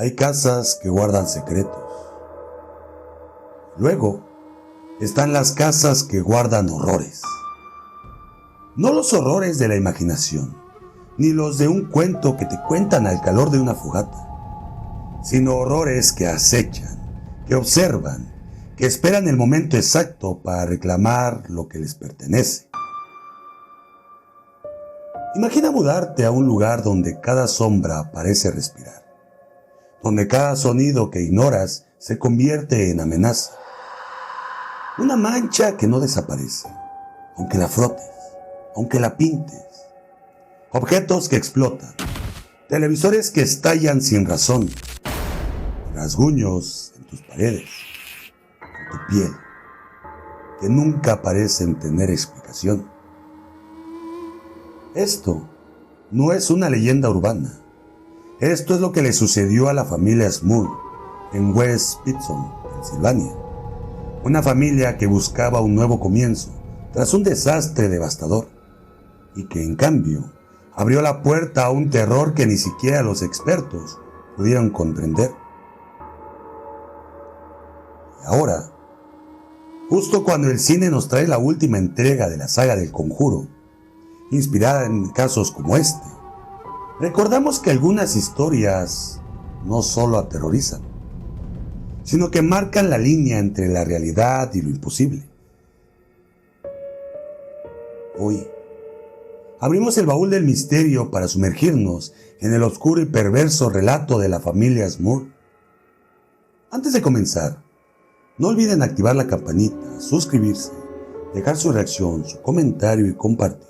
Hay casas que guardan secretos. Luego están las casas que guardan horrores. No los horrores de la imaginación, ni los de un cuento que te cuentan al calor de una fogata, sino horrores que acechan, que observan, que esperan el momento exacto para reclamar lo que les pertenece. Imagina mudarte a un lugar donde cada sombra parece respirar, donde cada sonido que ignoras se convierte en amenaza. Una mancha que no desaparece, aunque la frotes, aunque la pintes. Objetos que explotan, televisores que estallan sin razón, rasguños en tus paredes, en tu piel, que nunca parecen tener explicación. Esto no es una leyenda urbana. Esto es lo que le sucedió a la familia Smurl en West Pittston, Pensilvania. Una familia que buscaba un nuevo comienzo tras un desastre devastador y que en cambio abrió la puerta a un terror que ni siquiera los expertos pudieron comprender. Y ahora, justo cuando el cine nos trae la última entrega de la saga del Conjuro, inspirada en casos como este, recordamos que algunas historias no solo aterrorizan, sino que marcan la línea entre la realidad y lo imposible. Hoy, abrimos el baúl del misterio para sumergirnos en el oscuro y perverso relato de la familia Smurl. Antes de comenzar, no olviden activar la campanita, suscribirse, dejar su reacción, su comentario y compartir.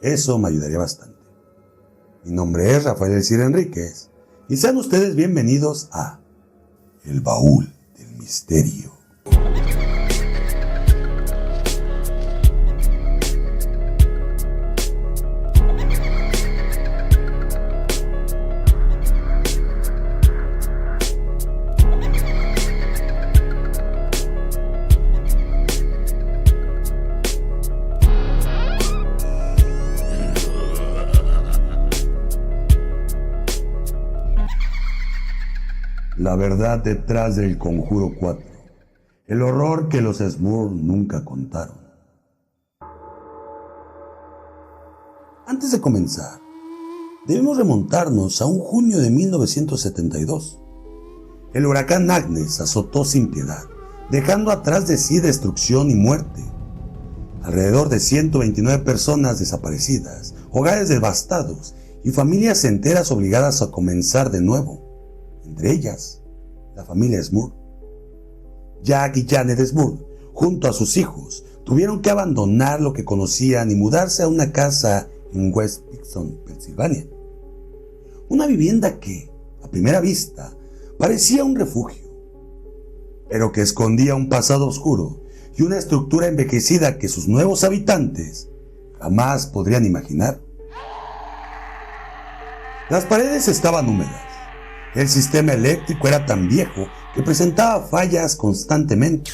Eso me ayudaría bastante. Mi nombre es Rafael Elcir Enríquez y sean ustedes bienvenidos a El Baúl del Misterio. La verdad detrás del Conjuro 4. El horror que los Smurl nunca contaron. Antes de comenzar, debemos remontarnos a un junio de 1972. El huracán Agnes azotó sin piedad, dejando atrás de sí destrucción y muerte. Alrededor de 129 personas desaparecidas, hogares devastados y familias enteras obligadas a comenzar de nuevo. Entre ellas, la familia Smurl. Jack y Janet Smurl, junto a sus hijos, tuvieron que abandonar lo que conocían y mudarse a una casa en West Pittston, Pensilvania. Una vivienda que, a primera vista, parecía un refugio, pero que escondía un pasado oscuro y una estructura envejecida que sus nuevos habitantes jamás podrían imaginar. Las paredes estaban húmedas. El sistema eléctrico era tan viejo que presentaba fallas constantemente.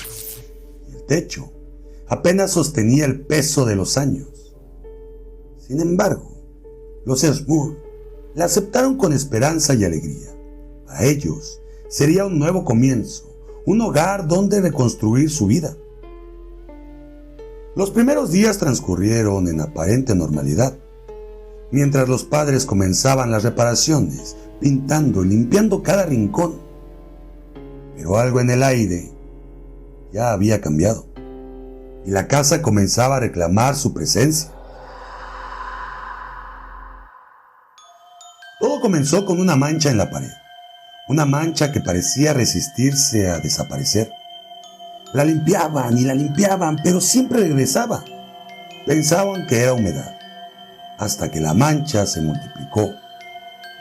Y el techo apenas sostenía el peso de los años. Sin embargo, los Smurl la aceptaron con esperanza y alegría. Para ellos sería un nuevo comienzo, un hogar donde reconstruir su vida. Los primeros días transcurrieron en aparente normalidad, mientras los padres comenzaban las reparaciones, pintando y limpiando cada rincón. Pero algo en el aire ya había cambiado, y la casa comenzaba a reclamar su presencia. Todo comenzó con una mancha en la pared, una mancha que parecía resistirse a desaparecer. La limpiaban y la limpiaban, pero siempre regresaba. Pensaban que era humedad, hasta que la mancha se multiplicó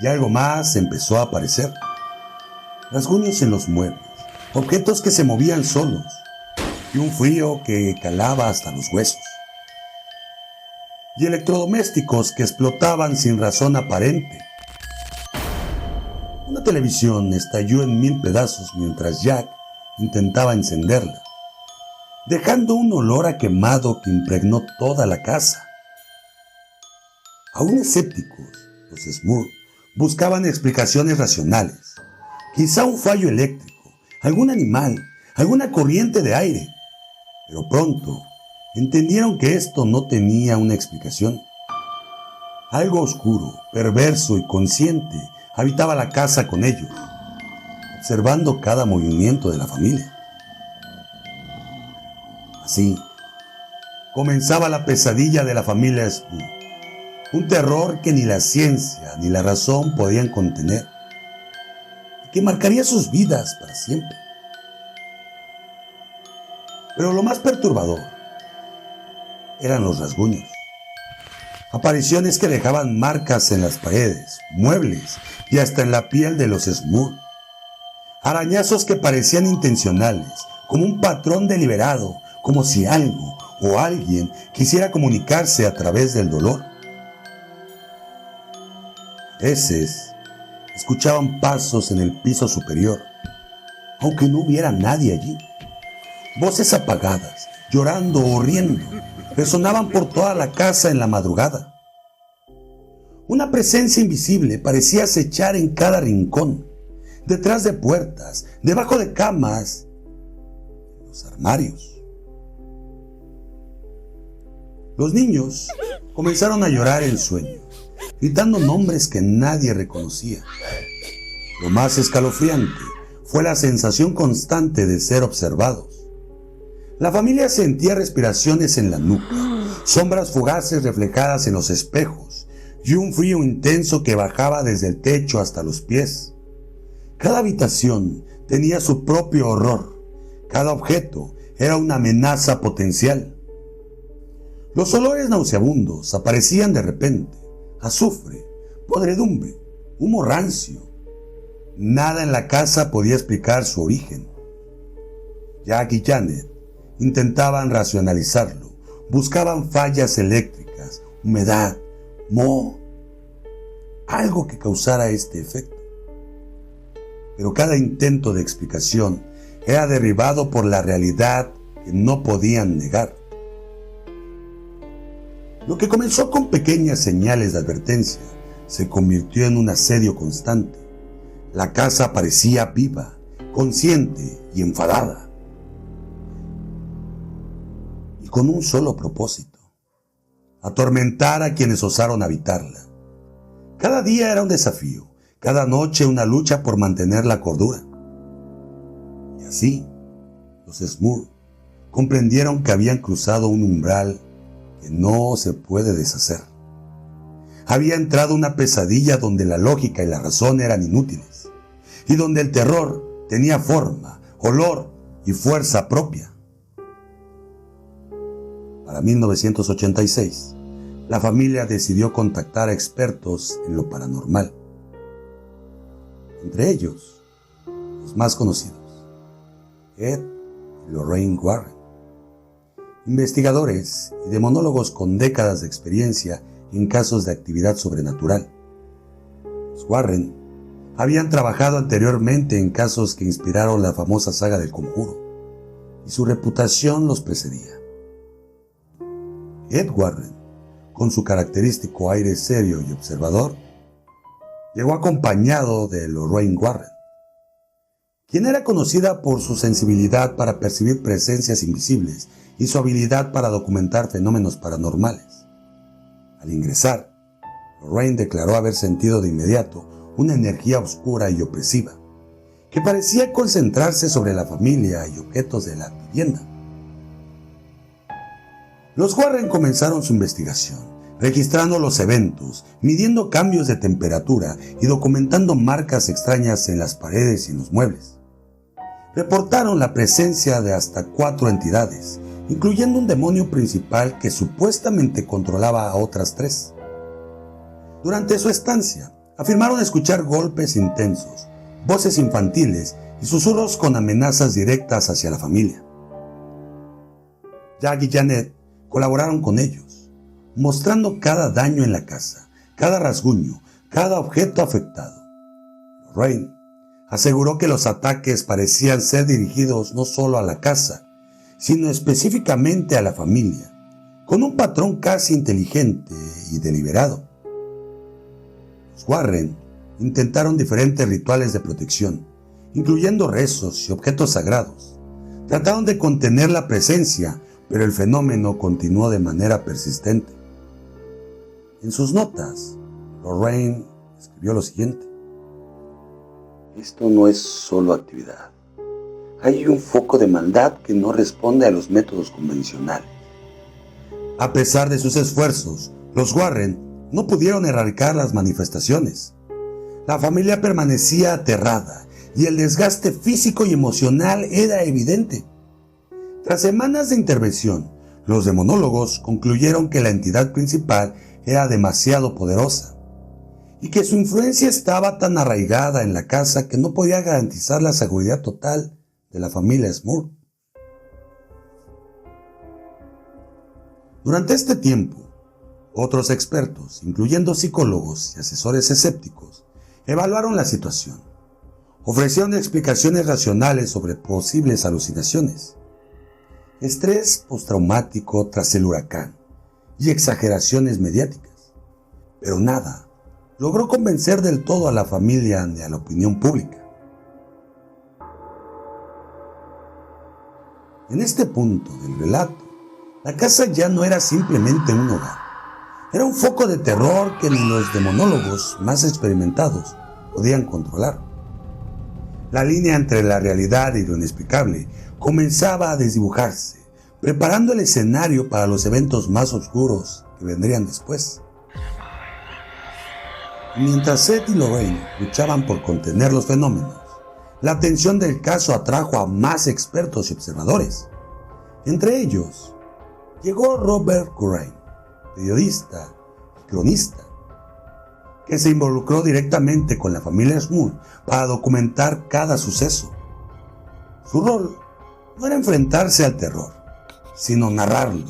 y algo más empezó a aparecer. Rasguños en los muebles, objetos que se movían solos y un frío que calaba hasta los huesos. Y electrodomésticos que explotaban sin razón aparente. Una televisión estalló en 1000 pedazos mientras Jack intentaba encenderla, dejando un olor a quemado que impregnó toda la casa. Aún escépticos, los Smurl buscaban explicaciones racionales, quizá un fallo eléctrico, algún animal, alguna corriente de aire. Pero pronto entendieron que esto no tenía una explicación. Algo oscuro, perverso y consciente habitaba la casa con ellos, observando cada movimiento de la familia. Así, comenzaba la pesadilla de la familia Spoon, un terror que ni la ciencia ni la razón podían contener, y que marcaría sus vidas para siempre. Pero lo más perturbador eran los rasguños. Apariciones que dejaban marcas en las paredes, muebles y hasta en la piel de los Smurf. Arañazos que parecían intencionales, como un patrón deliberado, como si algo o alguien quisiera comunicarse a través del dolor. A veces escuchaban pasos en el piso superior, aunque no hubiera nadie allí. Voces apagadas, llorando o riendo, resonaban por toda la casa en la madrugada. Una presencia invisible parecía acechar en cada rincón, detrás de puertas, debajo de camas, en los armarios. Los niños comenzaron a llorar en sueños, gritando nombres que nadie reconocía. Lo más escalofriante fue la sensación constante de ser observados. La familia sentía respiraciones en la nuca, sombras fugaces reflejadas en los espejos y un frío intenso que bajaba desde el techo hasta los pies. Cada habitación tenía su propio horror. Cada objeto era una amenaza potencial. Los olores nauseabundos aparecían de repente: azufre, podredumbre, humo rancio. Nada en la casa podía explicar su origen. Jack y Janet intentaban racionalizarlo, buscaban fallas eléctricas, humedad, moho, algo que causara este efecto. Pero cada intento de explicación era derribado por la realidad que no podían negar. Lo que comenzó con pequeñas señales de advertencia se convirtió en un asedio constante. La casa parecía viva, consciente y enfadada, y con un solo propósito: atormentar a quienes osaron habitarla. Cada día era un desafío, cada noche una lucha por mantener la cordura. Y así, los Smurf comprendieron que habían cruzado un umbral que no se puede deshacer. Había entrado una pesadilla donde la lógica y la razón eran inútiles, y donde el terror tenía forma, olor y fuerza propia. Para 1986, la familia decidió contactar a expertos en lo paranormal. Entre ellos, los más conocidos, Ed y Lorraine Warren, investigadores y demonólogos con décadas de experiencia en casos de actividad sobrenatural. Los Warren habían trabajado anteriormente en casos que inspiraron la famosa saga del Conjuro, y su reputación los precedía. Ed Warren, con su característico aire serio y observador, llegó acompañado de Lorraine Warren, quien era conocida por su sensibilidad para percibir presencias invisibles y su habilidad para documentar fenómenos paranormales. Al ingresar, Lorraine declaró haber sentido de inmediato una energía oscura y opresiva, que parecía concentrarse sobre la familia y objetos de la vivienda. Los Warren comenzaron su investigación, registrando los eventos, midiendo cambios de temperatura y documentando marcas extrañas en las paredes y en los muebles. Reportaron la presencia de hasta 4 entidades, incluyendo un demonio principal que supuestamente controlaba a otras 3. Durante su estancia, afirmaron escuchar golpes intensos, voces infantiles y susurros con amenazas directas hacia la familia. Jack y Janet colaboraron con ellos, mostrando cada daño en la casa, cada rasguño, cada objeto afectado. Lorraine aseguró que los ataques parecían ser dirigidos no solo a la casa, sino específicamente a la familia, con un patrón casi inteligente y deliberado. Los Warren intentaron diferentes rituales de protección, incluyendo rezos y objetos sagrados. Trataron de contener la presencia, pero el fenómeno continuó de manera persistente. En sus notas, Lorraine escribió lo siguiente: esto no es solo actividad. Hay un foco de maldad que no responde a los métodos convencionales. A pesar de sus esfuerzos, los Warren no pudieron erradicar las manifestaciones. La familia permanecía aterrada y el desgaste físico y emocional era evidente. Tras semanas de intervención, los demonólogos concluyeron que la entidad principal era demasiado poderosa y que su influencia estaba tan arraigada en la casa que no podía garantizar la seguridad total de la familia Smurf. Durante este tiempo, otros expertos, incluyendo psicólogos y asesores escépticos, evaluaron la situación. Ofrecieron explicaciones racionales sobre posibles alucinaciones, estrés postraumático tras el huracán y exageraciones mediáticas, pero nada logró convencer del todo a la familia ni a la opinión pública. En este punto del relato, la casa ya no era simplemente un hogar. Era un foco de terror que ni los demonólogos más experimentados podían controlar. La línea entre la realidad y lo inexplicable comenzaba a desdibujarse, preparando el escenario para los eventos más oscuros que vendrían después. Mientras Seth y Lorraine luchaban por contener los fenómenos, la atención del caso atrajo a más expertos y observadores. Entre ellos, llegó Robert Curran, periodista y cronista, que se involucró directamente con la familia Smurf para documentar cada suceso. Su rol no era enfrentarse al terror, sino narrarlo,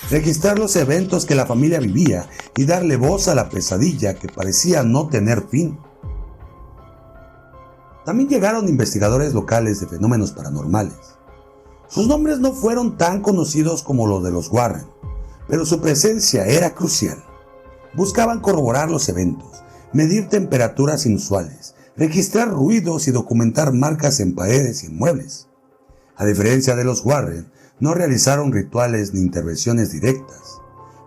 registrar los eventos que la familia vivía y darle voz a la pesadilla que parecía no tener fin. También llegaron investigadores locales de fenómenos paranormales. Sus nombres no fueron tan conocidos como los de los Warren, pero su presencia era crucial. Buscaban corroborar los eventos, medir temperaturas inusuales, registrar ruidos y documentar marcas en paredes y en muebles. A diferencia de los Warren, no realizaron rituales ni intervenciones directas,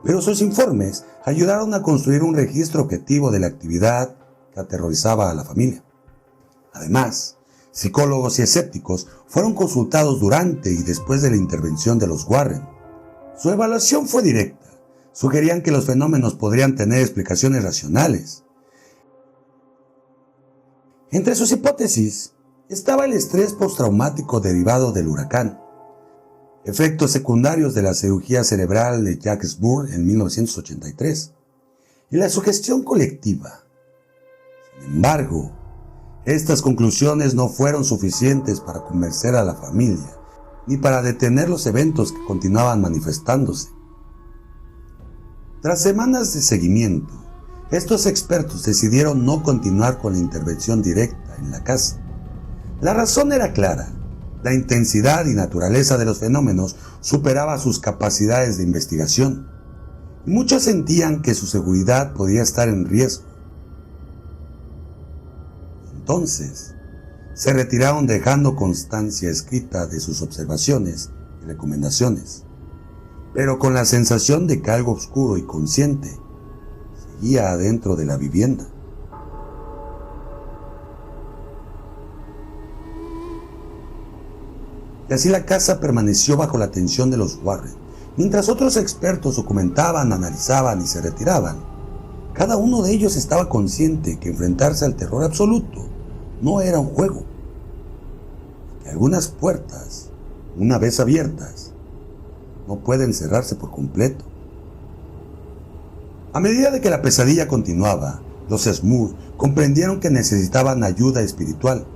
pero sus informes ayudaron a construir un registro objetivo de la actividad que aterrorizaba a la familia. Además, psicólogos y escépticos fueron consultados durante y después de la intervención de los Warren. Su evaluación fue directa. Sugerían que los fenómenos podrían tener explicaciones racionales. Entre sus hipótesis estaba el estrés postraumático derivado del huracán, efectos secundarios de la cirugía cerebral de Jack Smurf en 1983 y la sugestión colectiva. Sin embargo, estas conclusiones no fueron suficientes para convencer a la familia ni para detener los eventos que continuaban manifestándose. Tras semanas de seguimiento, estos expertos decidieron no continuar con la intervención directa en la casa. La razón era clara: la intensidad y naturaleza de los fenómenos superaba sus capacidades de investigación, y muchos sentían que su seguridad podía estar en riesgo. Entonces, se retiraron dejando constancia escrita de sus observaciones y recomendaciones, pero con la sensación de que algo oscuro y consciente seguía adentro de la vivienda. Y así la casa permaneció bajo la atención de los Warren, mientras otros expertos documentaban, analizaban y se retiraban. Cada uno de ellos estaba consciente que enfrentarse al terror absoluto no era un juego, que algunas puertas, una vez abiertas, no pueden cerrarse por completo. A medida de que la pesadilla continuaba, los Smurf comprendieron que necesitaban ayuda espiritual.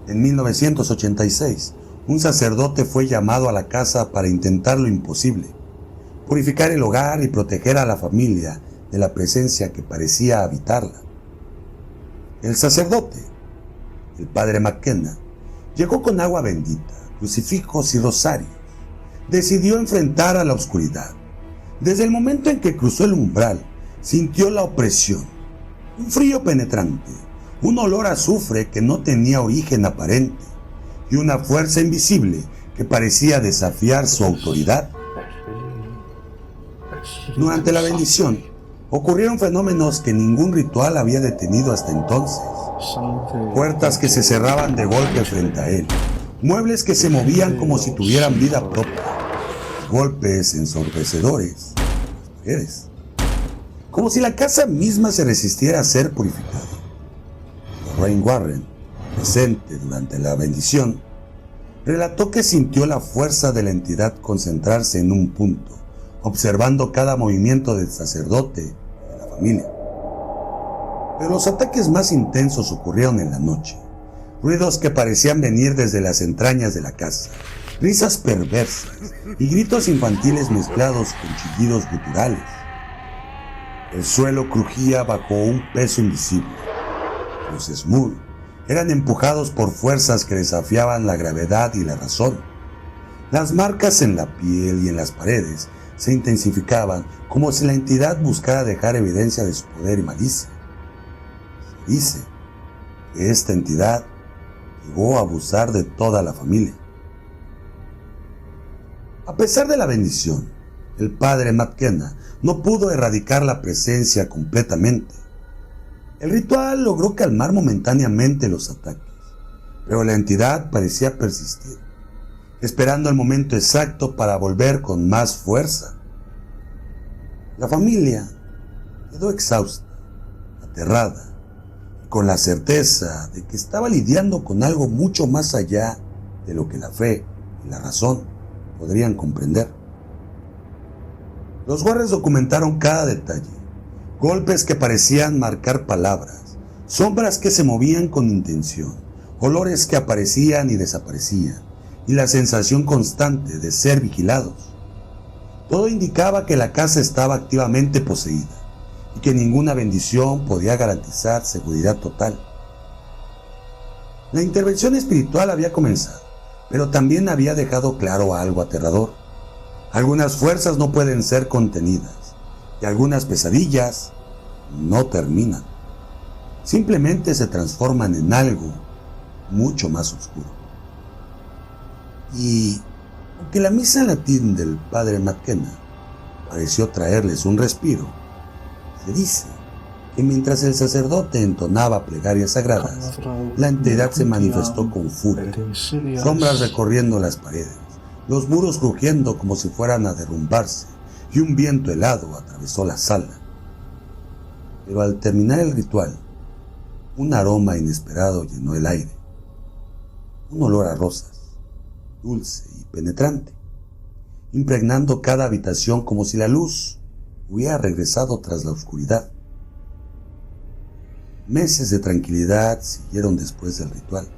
En 1986, un sacerdote fue llamado a la casa para intentar lo imposible: purificar el hogar y proteger a la familia de la presencia que parecía habitarla. El sacerdote, el padre McKenna, llegó con agua bendita, crucifijos y rosarios. Decidió enfrentar a la oscuridad. Desde el momento en que cruzó el umbral, sintió la opresión, un frío penetrante, un olor a azufre que no tenía origen aparente y una fuerza invisible que parecía desafiar su autoridad. Durante la bendición, ocurrieron fenómenos que ningún ritual había detenido hasta entonces. Puertas que se cerraban de golpe frente a él, muebles que se movían como si tuvieran vida propia, golpes ensordecedores en las paredes, como si la casa misma se resistiera a ser purificada. Lorraine Warren, presente durante la bendición, relató que sintió la fuerza de la entidad concentrarse en un punto, observando cada movimiento del sacerdote y de la familia. Pero los ataques más intensos ocurrieron en la noche. Ruidos que parecían venir desde las entrañas de la casa, risas perversas y gritos infantiles mezclados con chillidos guturales. El suelo crujía bajo un peso invisible. Los Smurf eran empujados por fuerzas que desafiaban la gravedad y la razón. Las marcas en la piel y en las paredes se intensificaban como si la entidad buscara dejar evidencia de su poder y malicia. Se dice que esta entidad llegó a abusar de toda la familia. A pesar de la bendición, el padre McKenna no pudo erradicar la presencia completamente. El ritual logró calmar momentáneamente los ataques, pero la entidad parecía persistir, esperando el momento exacto para volver con más fuerza. La familia quedó exhausta, aterrada, y con la certeza de que estaba lidiando con algo mucho más allá de lo que la fe y la razón podrían comprender. Los Warrens documentaron cada detalle: golpes que parecían marcar palabras, sombras que se movían con intención, olores que aparecían y desaparecían, y la sensación constante de ser vigilados. Todo indicaba que la casa estaba activamente poseída y que ninguna bendición podía garantizar seguridad total. La intervención espiritual había comenzado, pero también había dejado claro algo aterrador. Algunas fuerzas no pueden ser contenidas y algunas pesadillas no terminan. Simplemente se transforman en algo mucho más oscuro. Y aunque la misa en latín del padre McKenna pareció traerles un respiro, se dice que mientras el sacerdote entonaba plegarias sagradas, la entidad se manifestó con furia, sombras recorriendo las paredes, los muros crujiendo como si fueran a derrumbarse, y un viento helado atravesó la sala. Pero al terminar el ritual, un aroma inesperado llenó el aire, un olor a rosas, dulce y penetrante, impregnando cada habitación como si la luz hubiera regresado tras la oscuridad. Meses de tranquilidad siguieron después del ritual.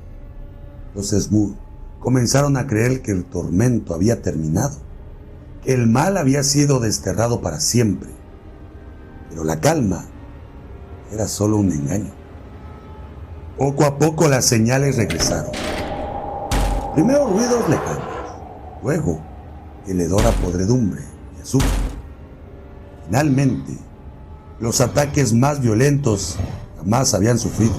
Los Smurf comenzaron a creer que el tormento había terminado, que el mal había sido desterrado para siempre. Pero la calma era solo un engaño. Poco a poco las señales regresaron. Primero ruidos lejanos, luego el hedor a podredumbre y azufre. Finalmente, los ataques más violentos jamás habían sufrido.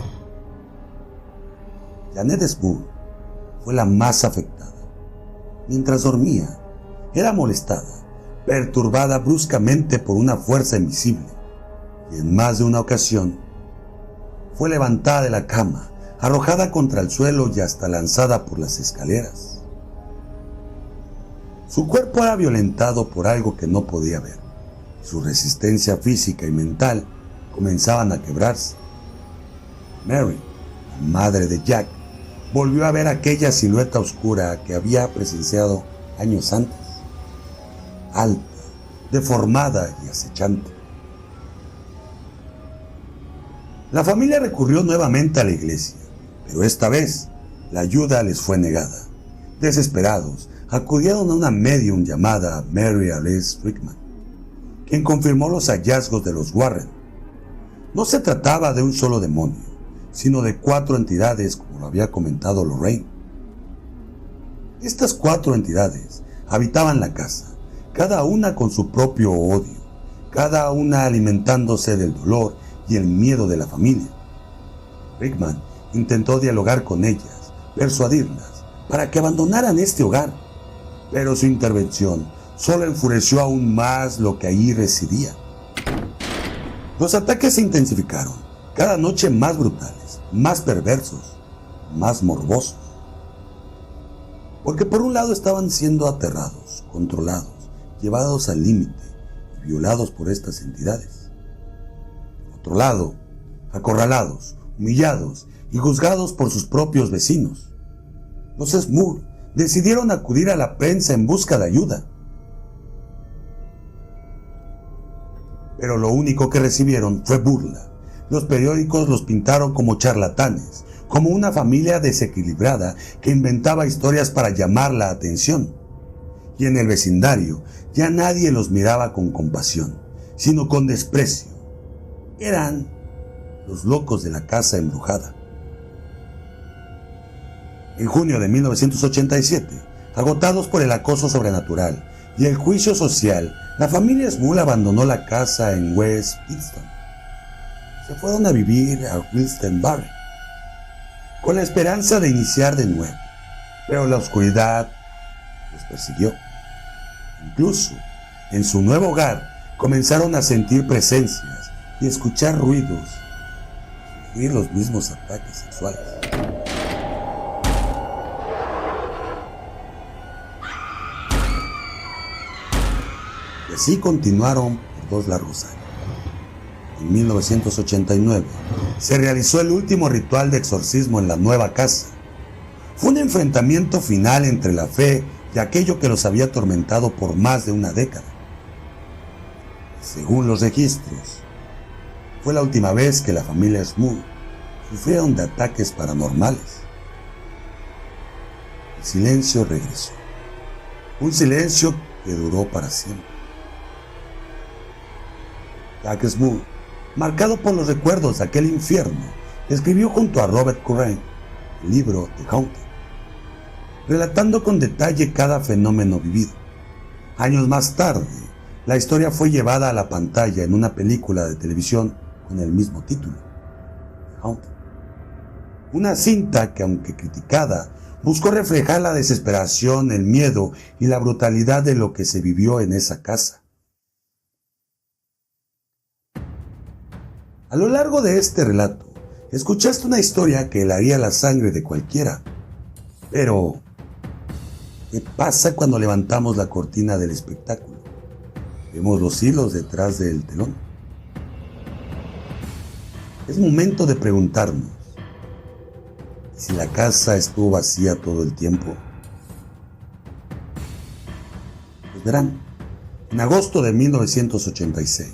Janet Smurf fue la más afectada. Mientras dormía, era molestada, perturbada bruscamente por una fuerza invisible, y en más de una ocasión fue levantada de la cama, arrojada contra el suelo y hasta lanzada por las escaleras. Su cuerpo era violentado por algo que no podía ver. Su resistencia física y mental comenzaban a quebrarse. Mary, la madre de Jack, volvió a ver aquella silueta oscura que había presenciado años antes, alta, deformada y acechante. La familia recurrió nuevamente a la iglesia, pero esta vez la ayuda les fue negada. Desesperados, acudieron a una medium llamada Mary Alice Rickman, quien confirmó los hallazgos de los Warren. No se trataba de un solo demonio, sino de 4 entidades, como lo había comentado Lorraine. Estas 4 entidades habitaban la casa, cada una con su propio odio, cada una alimentándose del dolor y el miedo de la familia. Rickman intentó dialogar con ellas, persuadirlas para que abandonaran este hogar, pero su intervención solo enfureció aún más lo que allí residía. Los ataques se intensificaron, cada noche más brutales, más perversos, más morbosos. Porque por un lado estaban siendo aterrados, controlados, llevados al límite y violados por estas entidades. Por otro lado, acorralados, humillados y juzgados por sus propios vecinos. Los Smurf decidieron acudir a la prensa en busca de ayuda. Pero lo único que recibieron fue burla. Los periódicos los pintaron como charlatanes, como una familia desequilibrada que inventaba historias para llamar la atención. Y en el vecindario ya nadie los miraba con compasión, sino con desprecio. Eran los locos de la casa embrujada. En junio de 1987, agotados por el acoso sobrenatural y el juicio social, la familia Smurf abandonó la casa en West Kingston. Se fueron a vivir a Wilkes-Barre, con la esperanza de iniciar de nuevo, pero la oscuridad los persiguió. Incluso en su nuevo hogar comenzaron a sentir presencias y escuchar ruidos, sufrir los mismos ataques sexuales. Y así continuaron por 2 largos años. En 1989 se realizó el último ritual de exorcismo en la nueva casa. Fue un enfrentamiento final entre la fe y aquello que los había atormentado por más de una década. Según los registros, fue la última vez que la familia Smurf sufrieron de ataques paranormales. El silencio regresó. Un silencio que duró para siempre. Jack Smurf, marcado por los recuerdos de aquel infierno, escribió junto a Robert Curran el libro The Haunted, relatando con detalle cada fenómeno vivido. Años más tarde, la historia fue llevada a la pantalla en una película de televisión con el mismo título, The Haunted. Una cinta que, aunque criticada, buscó reflejar la desesperación, el miedo y la brutalidad de lo que se vivió en esa casa. A lo largo de este relato, escuchaste una historia que helaría la sangre de cualquiera. Pero, ¿qué pasa cuando levantamos la cortina del espectáculo? Vemos los hilos detrás del telón. Es momento de preguntarnos, ¿si la casa estuvo vacía todo el tiempo? Pues verán, en agosto de 1986,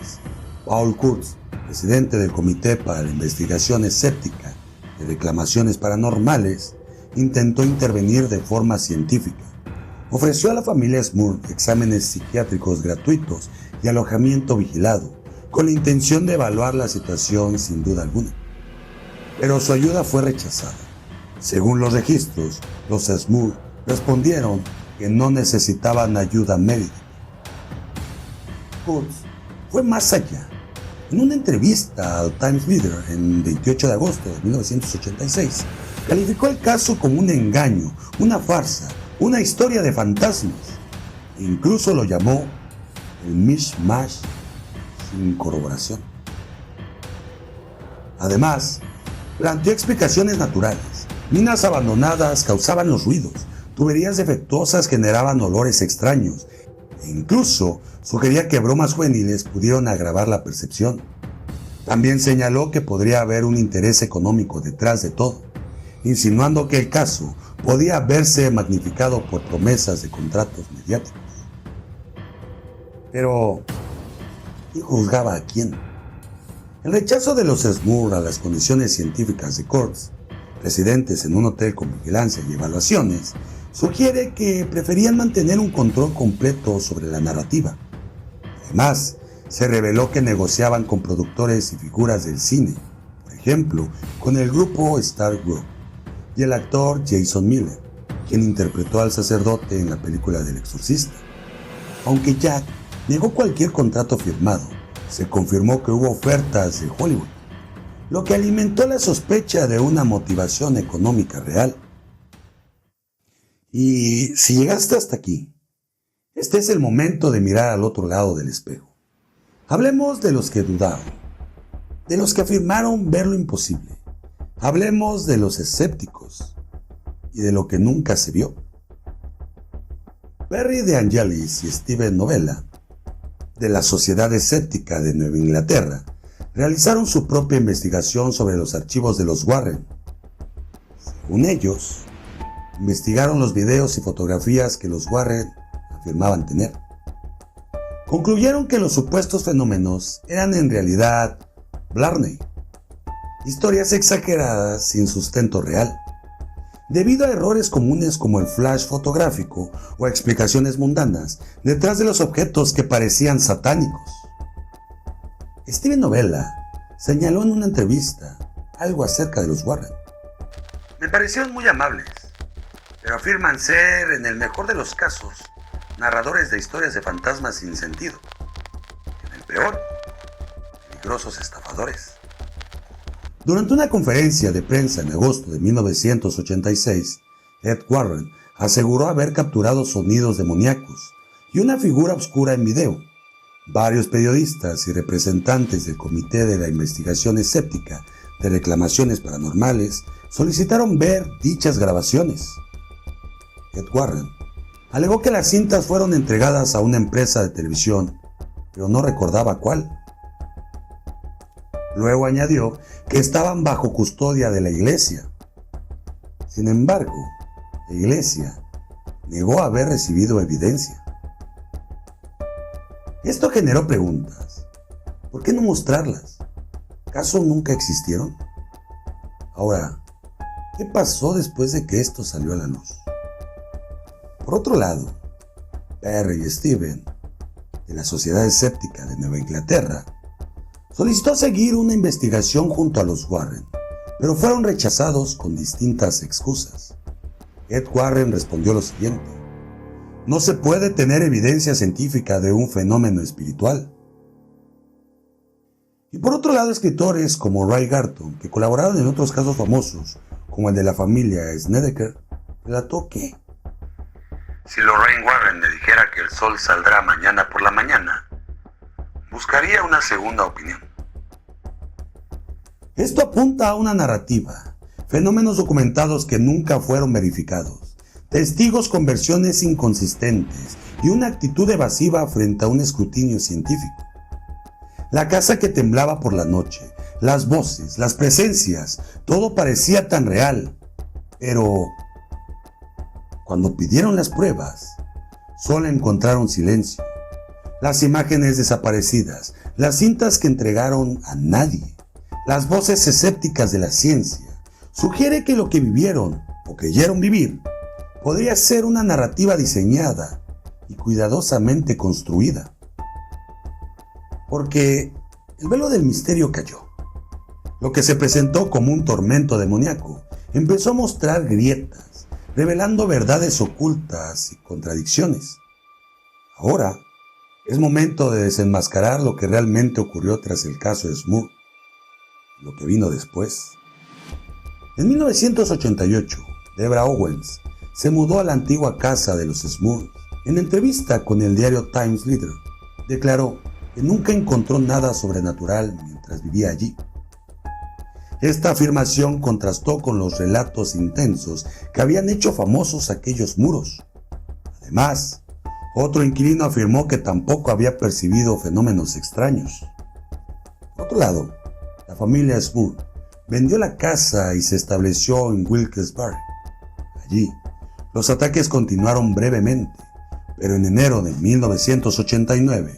Paul Kurtz, presidente del Comité para la Investigación Escéptica de Reclamaciones Paranormales, intentó intervenir de forma científica. Ofreció a la familia Smurf exámenes psiquiátricos gratuitos y alojamiento vigilado, con la intención de evaluar la situación sin duda alguna. Pero su ayuda fue rechazada. Según los registros, los Smurf respondieron que no necesitaban ayuda médica. Kurtz fue más allá. En una entrevista al Times Leader en 28 de agosto de 1986, calificó el caso como un engaño, una farsa, una historia de fantasmas, e incluso lo llamó el mishmash sin corroboración. Además, planteó explicaciones naturales. Minas abandonadas causaban los ruidos, tuberías defectuosas generaban olores extraños, e incluso sugería que bromas juveniles pudieron agravar la percepción. También señaló que podría haber un interés económico detrás de todo, insinuando que el caso podía verse magnificado por promesas de contratos mediáticos. Pero, ¿quién juzgaba a quién? El rechazo de los Smurf a las condiciones científicas de Kurtz, residentes en un hotel con vigilancia y evaluaciones, sugiere que preferían mantener un control completo sobre la narrativa. Además, se reveló que negociaban con productores y figuras del cine, por ejemplo, con el grupo Star Group y el actor Jason Miller, quien interpretó al sacerdote en la película del Exorcista. Aunque Jack negó cualquier contrato firmado, se confirmó que hubo ofertas de Hollywood. lo que alimentó la sospecha de una motivación económica real. Y si llegaste hasta aquí, este es el momento de mirar al otro lado del espejo. Hablemos de los que dudaron, de los que afirmaron ver lo imposible. Hablemos de los escépticos y de lo que nunca se vio. Perry de Angelis y Steven Novella, de la Sociedad Escéptica de Nueva Inglaterra, realizaron su propia investigación sobre los archivos de los Warren. Según ellos, investigaron los videos y fotografías que los Warren afirmaban tener. Concluyeron que los supuestos fenómenos eran en realidad Blarney, historias exageradas sin sustento real, debido a errores comunes como el flash fotográfico o explicaciones mundanas detrás de los objetos que parecían satánicos. Steven Novella señaló en una entrevista algo acerca de los Warren. Me parecieron muy amables, pero afirman ser, en el mejor de los casos, narradores de historias de fantasmas sin sentido. En el peor, peligrosos estafadores. Durante una conferencia de prensa en agosto de 1986, Ed Warren aseguró haber capturado sonidos demoníacos y una figura oscura en video. Varios periodistas y representantes del Comité de la Investigación Escéptica de Reclamaciones Paranormales solicitaron ver dichas grabaciones. Ed Warren alegó que las cintas fueron entregadas a una empresa de televisión, pero no recordaba cuál. Luego añadió que estaban bajo custodia de la iglesia. Sin embargo, la iglesia negó haber recibido evidencia. Esto generó preguntas. ¿Por qué no mostrarlas? ¿Acaso nunca existieron? Ahora, ¿qué pasó después de que esto salió a la luz? Por otro lado, Perry y Steven, de la Sociedad Escéptica de Nueva Inglaterra, solicitó seguir una investigación junto a los Warren, pero fueron rechazados con distintas excusas. Ed Warren respondió lo siguiente: no se puede tener evidencia científica de un fenómeno espiritual. Y por otro lado, escritores como Ray Garton, que colaboraron en otros casos famosos, como el de la familia Snedeker, relató que si Lorraine Warren me dijera que el sol saldrá mañana por la mañana, buscaría una segunda opinión. Esto apunta a una narrativa, fenómenos documentados que nunca fueron verificados, testigos con versiones inconsistentes y una actitud evasiva frente a un escrutinio científico. La casa que temblaba por la noche, las voces, las presencias, todo parecía tan real, pero cuando pidieron las pruebas, solo encontraron silencio, las imágenes desaparecidas, las cintas que entregaron a nadie, las voces escépticas de la ciencia. Sugiere que lo que vivieron o creyeron vivir podría ser una narrativa diseñada y cuidadosamente construida. Porque el velo del misterio cayó. Lo que se presentó como un tormento demoníaco empezó a mostrar grietas, revelando verdades ocultas y contradicciones. Ahora es momento de desenmascarar lo que realmente ocurrió tras el caso de Smurf, lo que vino después. En 1988, Deborah Owens se mudó a la antigua casa de los Smurfs. En entrevista con el diario Times Leader, declaró que nunca encontró nada sobrenatural mientras vivía allí. Esta afirmación contrastó con los relatos intensos que habían hecho famosos aquellos muros. Además, otro inquilino afirmó que tampoco había percibido fenómenos extraños. Por otro lado, la familia Smurf vendió la casa y se estableció en Wilkes-Barre. Allí, los ataques continuaron brevemente, pero en enero de 1989,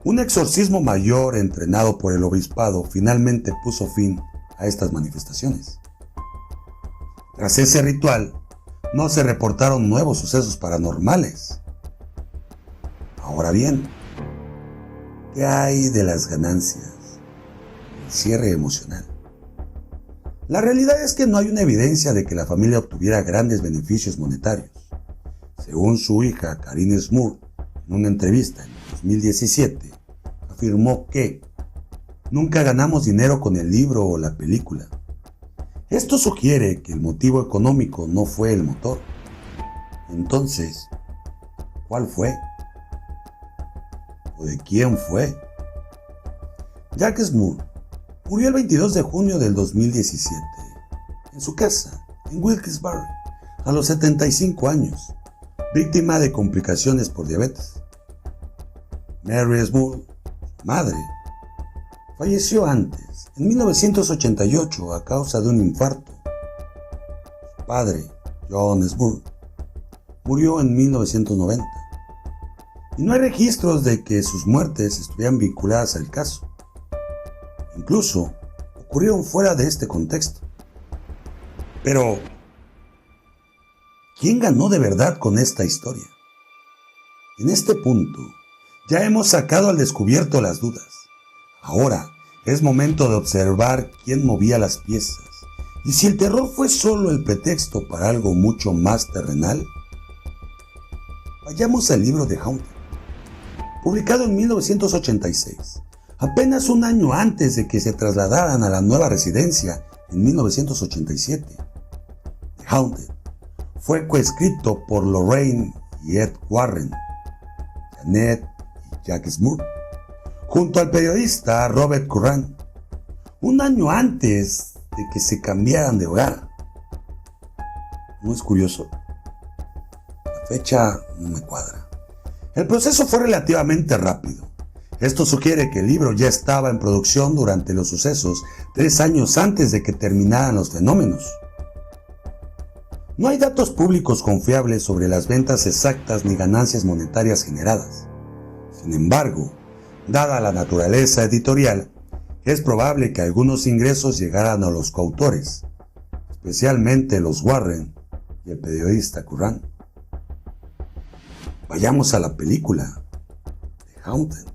un exorcismo mayor entrenado por el obispado finalmente puso fin a estas manifestaciones. Tras ese ritual, no se reportaron nuevos sucesos paranormales. Ahora bien, ¿qué hay de las ganancias? El cierre emocional. La realidad es que no hay una evidencia de que la familia obtuviera grandes beneficios monetarios. Según su hija Karine Smurf, en una entrevista en 2017, afirmó que nunca ganamos dinero con el libro o la película. Esto sugiere que el motivo económico no fue el motor. Entonces, ¿cuál fue? ¿O de quién fue? Jacques Moore murió el 22 de junio del 2017 en su casa en Wilkes-Barre a los 75 años, víctima de complicaciones por diabetes. Mary Moore, madre, falleció antes, en 1988, a causa de un infarto. Su padre, John Moore, murió en 1990, y no hay registros de que sus muertes estuvieran vinculadas al caso. Incluso ocurrieron fuera de este contexto. Pero, ¿quién ganó de verdad con esta historia? En este punto, ya hemos sacado al descubierto las dudas. Ahora es momento de observar quién movía las piezas y si el terror fue solo el pretexto para algo mucho más terrenal. Vayamos al libro de Haunted, publicado en 1986, apenas un año antes de que se trasladaran a la nueva residencia en 1987. The Haunted fue coescrito por Lorraine y Ed Warren, Janet y Jacques Moore, junto al periodista Robert Curran, un año antes de que se cambiaran de hogar. ¿No es curioso? La fecha no me cuadra. El proceso fue relativamente rápido. Esto sugiere que el libro ya estaba en producción durante los sucesos 3 años antes de que terminaran los fenómenos. No hay datos públicos confiables sobre las ventas exactas ni ganancias monetarias generadas. Sin embargo, dada la naturaleza editorial, es probable que algunos ingresos llegaran a los coautores, especialmente los Warren y el periodista Curran. Vayamos a la película The Haunted.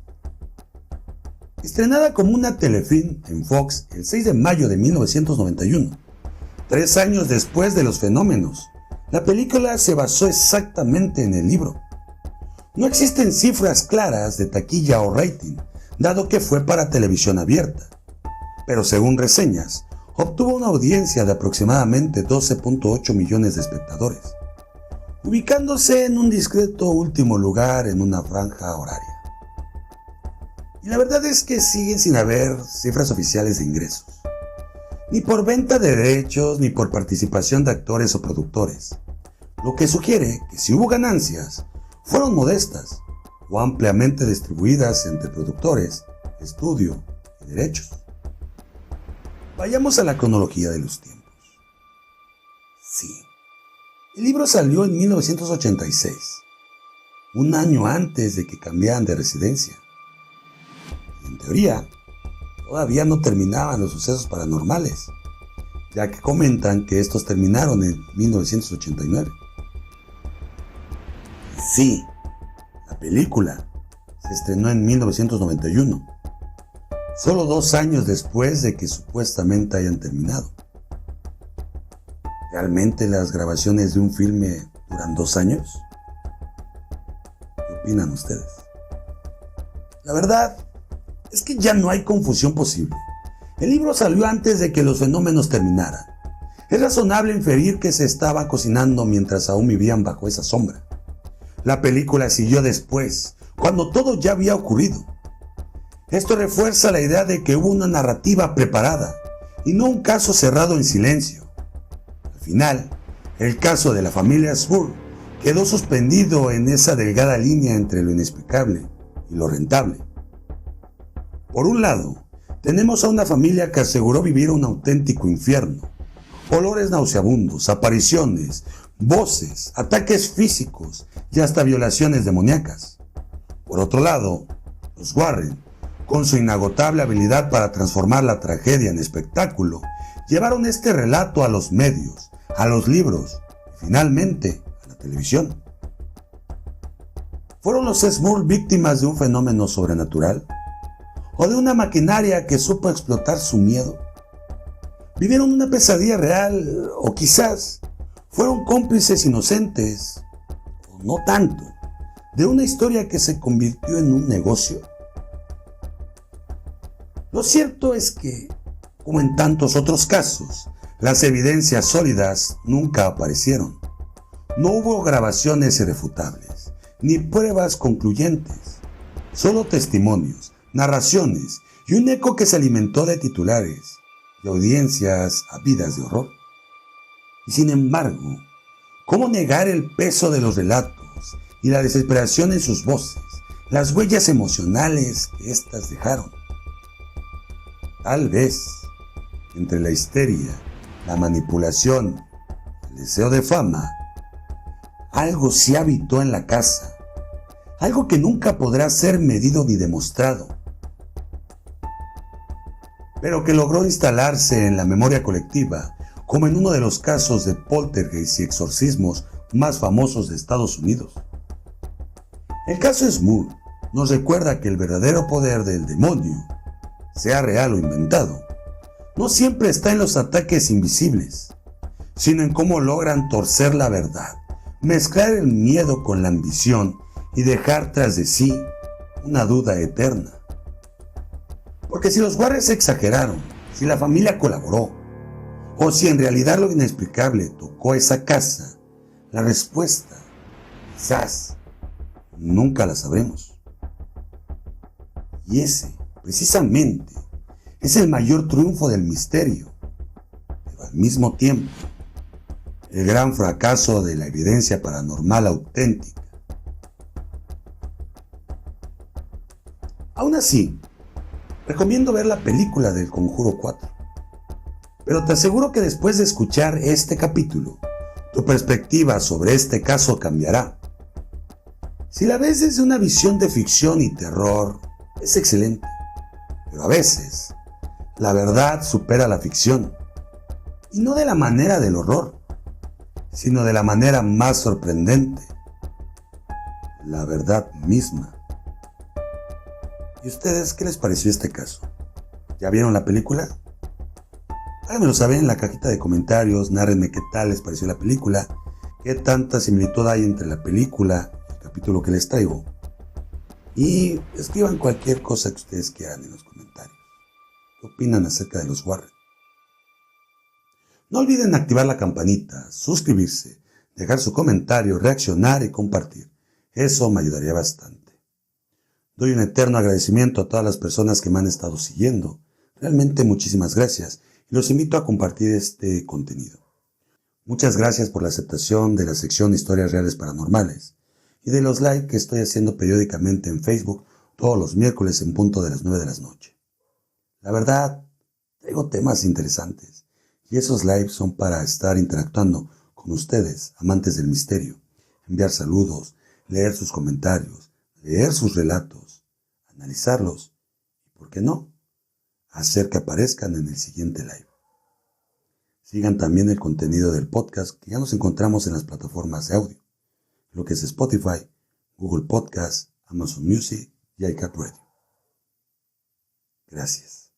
Estrenada como una telefilm en Fox el 6 de mayo de 1991, 3 años después de los fenómenos, la película se basó exactamente en el libro. No existen cifras claras de taquilla o rating, dado que fue para televisión abierta, pero según reseñas, obtuvo una audiencia de aproximadamente 12.8 millones de espectadores, ubicándose en un discreto último lugar en una franja horaria. Y la verdad es que siguen sin haber cifras oficiales de ingresos, ni por venta de derechos ni por participación de actores o productores, lo que sugiere que si hubo ganancias, fueron modestas o ampliamente distribuidas entre productores, estudio y derechos. Vayamos a la cronología de los tiempos. Sí, el libro salió en 1986, un año antes de que cambiaran de residencia. En teoría, todavía no terminaban los sucesos paranormales, ya que comentan que estos terminaron en 1989. Sí, la película se estrenó en 1991, solo 2 años después de que supuestamente hayan terminado. ¿Realmente las grabaciones de un filme duran 2 años? ¿Qué opinan ustedes? La verdad es que ya no hay confusión posible. El libro salió antes de que los fenómenos terminaran. Es razonable inferir que se estaba cocinando mientras aún vivían bajo esa sombra. La película siguió después, cuando todo ya había ocurrido. Esto refuerza la idea de que hubo una narrativa preparada y no un caso cerrado en silencio. Al final, el caso de la familia Spur quedó suspendido en esa delgada línea entre lo inexplicable y lo rentable. Por un lado, tenemos a una familia que aseguró vivir un auténtico infierno. Olores nauseabundos, apariciones, voces, ataques físicos y hasta violaciones demoníacas. Por otro lado, los Warren, con su inagotable habilidad para transformar la tragedia en espectáculo, llevaron este relato a los medios, a los libros y finalmente a la televisión. ¿Fueron los Smurl víctimas de un fenómeno sobrenatural? ¿O de una maquinaria que supo explotar su miedo? ¿Vivieron una pesadilla real o quizás fueron cómplices inocentes, o no tanto, de una historia que se convirtió en un negocio? Lo cierto es que, como en tantos otros casos, las evidencias sólidas nunca aparecieron. No hubo grabaciones irrefutables, ni pruebas concluyentes, solo testimonios, narraciones y un eco que se alimentó de titulares y audiencias ávidas de horror. Y sin embargo, ¿cómo negar el peso de los relatos y la desesperación en sus voces, las huellas emocionales que éstas dejaron? Tal vez, entre la histeria, la manipulación, el deseo de fama, algo se habitó en la casa, algo que nunca podrá ser medido ni demostrado, pero que logró instalarse en la memoria colectiva como en uno de los casos de poltergeist y exorcismos más famosos de Estados Unidos. El caso Smoot nos recuerda que el verdadero poder del demonio, sea real o inventado, no siempre está en los ataques invisibles, sino en cómo logran torcer la verdad, mezclar el miedo con la ambición y dejar tras de sí una duda eterna. Porque si los Warren exageraron, si la familia colaboró, o si en realidad lo inexplicable tocó esa casa, la respuesta, quizás, nunca la sabremos. Y ese, precisamente, es el mayor triunfo del misterio, pero al mismo tiempo, el gran fracaso de la evidencia paranormal auténtica. Aún así, recomiendo ver la película del Conjuro 4, pero te aseguro que después de escuchar este capítulo, tu perspectiva sobre este caso cambiará. Si la ves desde una visión de ficción y terror, es excelente, pero a veces, la verdad supera la ficción, y no de la manera del horror, sino de la manera más sorprendente, la verdad misma. ¿Y ustedes qué les pareció este caso? ¿Ya vieron la película? Háganmelo saber en la cajita de comentarios, nárrenme qué tal les pareció la película, qué tanta similitud hay entre la película y el capítulo que les traigo. Y escriban cualquier cosa que ustedes quieran en los comentarios. ¿Qué opinan acerca de los Warren? No olviden activar la campanita, suscribirse, dejar su comentario, reaccionar y compartir. Eso me ayudaría bastante. Doy un eterno agradecimiento a todas las personas que me han estado siguiendo. Realmente muchísimas gracias y los invito a compartir este contenido. Muchas gracias por la aceptación de la sección Historias Reales Paranormales y de los likes que estoy haciendo periódicamente en Facebook todos los miércoles en punto de las 9 de la noche. La verdad, traigo temas interesantes y esos lives son para estar interactuando con ustedes, amantes del misterio, enviar saludos, leer sus comentarios, leer sus relatos, analizarlos y, ¿por qué no?, hacer que aparezcan en el siguiente live. Sigan también el contenido del podcast que ya nos encontramos en las plataformas de audio, lo que es Spotify, Google Podcast, Amazon Music y iHeartRadio. Gracias.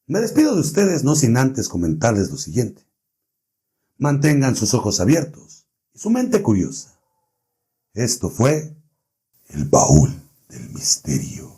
Me despido de ustedes no sin antes comentarles lo siguiente. Mantengan sus ojos abiertos y su mente curiosa. Esto fue El Baúl del Misterio.